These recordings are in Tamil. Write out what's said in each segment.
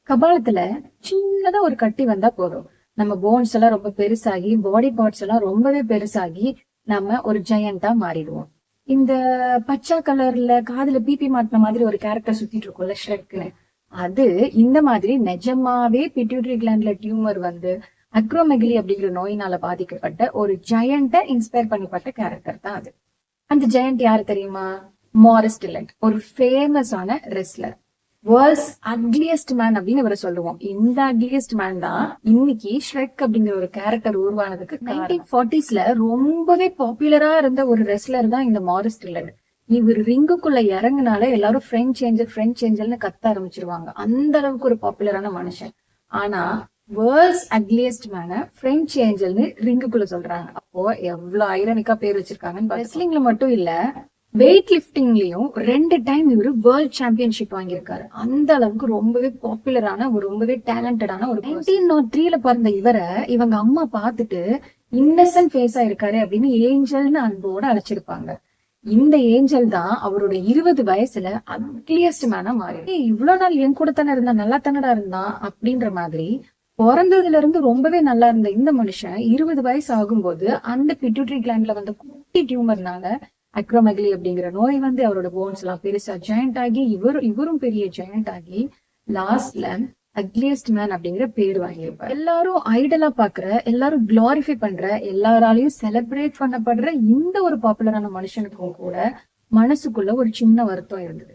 கபாலத்துல சின்னதா ஒரு கட்டி வந்தா போதும், நம்ம போன்ஸ் எல்லாம் ரொம்ப பெருசாகி, பாடி பார்ட்ஸ் எல்லாம் ரொம்பவே பெருசாகி நம்ம ஒரு ஜெயண்டா மாறிடுவோம். இந்த பச்சை கலர்ல காதுல பிபி மாட்டின மாதிரி ஒரு கேரக்டர் சுத்திட்டு இருக்கும்ல ஷ்ரெக்னு, அது இந்த மாதிரி நிஜமாவே பிட்யூட்டரி கிளாண்ட்ல டியூமர் வந்து அக்ரோமெகலி அப்படிங்கிற நோயினால பாதிக்கப்பட்ட ஒரு ஜெயண்ட இன்ஸ்பயர் பண்ணப்பட்ட கேரக்டர் தான் அது. அந்த ஜெயண்ட் யாரு தெரியுமா? மாரிஸ் டில்லண்ட், ஒரு ஃபேமஸான ரெஸ்லர். வேர்ல்ட்ஸ் அக்லியஸ்ட் மேன் அப்படின்னு இவரை சொல்லுவோம். இந்த அக்லியஸ்ட் மேன் தான் இன்னைக்கு ஷ்ரெக் அப்படிங்கிற ஒரு கேரக்டர் உருவானதுக்கு 1940s ரொம்பவே பாப்புலரா இருந்த ஒரு ரெஸ்லர் தான் இந்த மாரிஸ் டில்லண்ட். இவர் ரிங்குக்குள்ள இறங்குனால எல்லாரும் ஃப்ரெஞ்ச் ஏஞ்சல்னு கத்த ஆரம்பிச்சிருவாங்க. அந்த அளவுக்கு ஒரு பாப்புலரான மனுஷன். ஆனா வேர்ல்ட்ஸ் அக்லியஸ்ட் மேன பிரெஞ்ச் ஏஞ்சல்னு ரிங்குக்குள்ள சொல்றாங்க. அப்போ எவ்வளவு ஐரனிக்கா பேர் வச்சிருக்காங்கன்னு. ரெஸ்லிங்ல மட்டும் இல்ல, வெயிட் லிப்டிங்லயும் 2 டைம் இவரு வேர்ல்ட் சாம்பியன்ஷிப் வாங்கியிருக்காரு. அந்த அளவுக்கு ரொம்பவே பாப்புலரான ஒரு ரொம்பவே டேலண்டடான ஒரு 1903 பிறந்த இவரை இவங்க அம்மா பார்த்துட்டு இன்னசென்ட் ஃபேஸா இருக்காரு அப்படின்னு ஏஞ்சல்னு அன்போட அழைச்சிருப்பாங்க. இந்த ஏஞ்சல் தான் அவரோட 20 வயசுல அக்லியஸ்ட் மேனா மாறி, இவ்வளவு நாள் என் கூட தானே இருந்தா, நல்லா தானடா இருந்தான் அப்படின்ற மாதிரி பிறந்ததுல இருந்து ரொம்பவே நல்லா இருந்த இந்த மனுஷன் 20 வயசு ஆகும்போது அந்த பிட்யூட்டரி கிளாண்ட்ல வந்த குட்டி டியூமர்னால அக்ரோமெகலி அப்படிங்கிற நோய் வந்து அவரோட போன்ஸ் எல்லாம் பெருசா ஜாயிண்ட் ஆகி இவரும் பெரிய ஜாயிண்ட் ஆகி லாஸ்ட்ல அக்லியஸ்ட் மேன் அப்படிங்கிற பேர் வாங்கியிருப்பார். எல்லாரும் ஐடலா பாக்குற, எல்லாரும் குளோரிஃபை பண்ற, எல்லாராலையும் செலிப்ரேட் பண்ணப்படுற இந்த ஒரு பாப்புலரான மனுஷனுக்கும் கூட மனசுக்குள்ள ஒரு சின்ன வருத்தம் இருந்தது.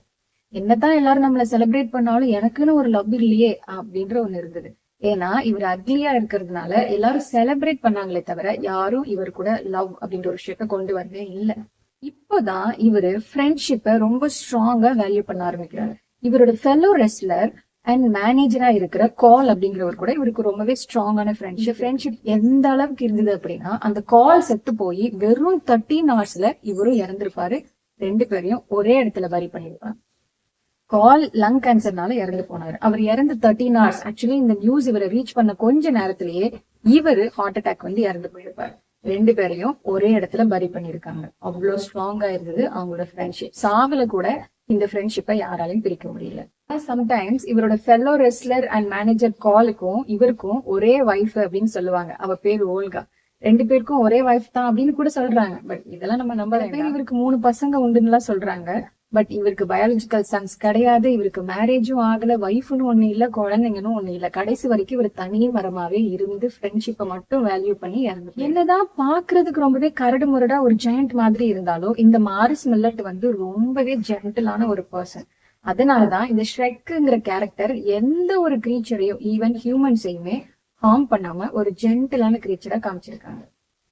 என்னதான் எல்லாரும் நம்மள செலிப்ரேட் பண்ணாலும் எனக்குன்னு ஒரு லவ் இல்லையே அப்படின்ற ஒண்ணு இருந்தது. ஏன்னா இவர் அக்லியா இருக்கிறதுனால எல்லாரும் செலிப்ரேட் பண்ணாங்களே தவிர யாரும் இவர் கூட லவ் அப்படின்ற ஒரு விஷயத்த கொண்டு வரவே இல்லை. இப்போதான் இவரு ஃப்ரெண்ட்ஷிப்பை ரொம்ப ஸ்ட்ராங்கா வேல்யூ பண்ண ஆரம்பிக்கிறாரு. இவரோட ஃபெல்லோ ரெஸ்லர் அண்ட் மேனேஜரா இருக்கிற கால் அப்படிங்கிறவர் கூட இவருக்கு ரொம்பவே ஸ்ட்ராங்கான ஃப்ரெண்ட்ஷிப் எந்த அளவுக்கு இருந்தது அப்படின்னா, அந்த கால் செத்து போய் வெறும் 13 ஹவர்ஸ்ல இவரும் இறந்திருப்பாரு. 2 பேரையும் ஒரே இடத்துல பரி பண்ணிருப்பாங்க. கால் லங் கேன்சர்னால இறந்து போனாரு. அவர் இறந்து 13 ஹவர்ஸ், ஆக்சுவலி இந்த நியூஸ் இவரை ரீச் பண்ண கொஞ்ச நேரத்திலேயே இவரு ஹார்ட் அட்டாக் வந்து இறந்து போயிருப்பாரு. 2 பேரையும் ஒரே இடத்துல பரி பண்ணிருக்காங்க. அவ்வளவு ஸ்ட்ராங்கா இருந்தது அவங்களோட ஃப்ரெண்ட்ஷிப். சாவல கூட இந்த ஃப்ரெண்ட்ஷிப்பை யாராலையும் பிரிக்க முடியல. சம்டைம்ஸ் இவரோட ஃபெல்லோ ரெஸ்லர் அண்ட் மேனேஜர் காலுக்கும் இவருக்கும் ஒரே வைஃப் அப்படின்னு சொல்லுவாங்க. அவ பேர் ஓல்கா. 2 பேருக்கும் ஒரே வைஃப் தான் அப்படின்னு கூட சொல்றாங்க. பட் இதெல்லாம் நம்ம நம்ப. இவருக்கு 3 பசங்க உண்டுன்னு எல்லாம் சொல்றாங்க. பட் இவருக்கு பயாலஜிக்கல் சன்ஸ் கிடையாது. இவருக்கு மேரேஜும் ஆகல, வைஃப்னு ஒண்ணு இல்ல, குழந்தைங்கன்னு ஒண்ணு இல்ல. கடைசி வரைக்கும் இவர் தனி மரமாவே இருந்து ஃப்ரெண்ட்ஷிப்பை மட்டும் வேல்யூ பண்ணி இறந்து. என்னதான் பாக்குறதுக்கு ரொம்பவே கரடு முரடா ஒரு ஜெயண்ட் மாதிரி இருந்தாலும் இந்த மாரிஸ் மில்லட் வந்து ரொம்பவே ஜென்டிலான ஒரு பர்சன். அதனாலதான் இந்த ஷ்ரெக்குங்கிற கேரக்டர் எந்த ஒரு கிரீச்சரையும், ஈவன் ஹியூமன்ஸையுமே ஹார்ம் பண்ணாம ஒரு ஜென்டிலான கிரீச்சரா காமிச்சிருக்காங்க.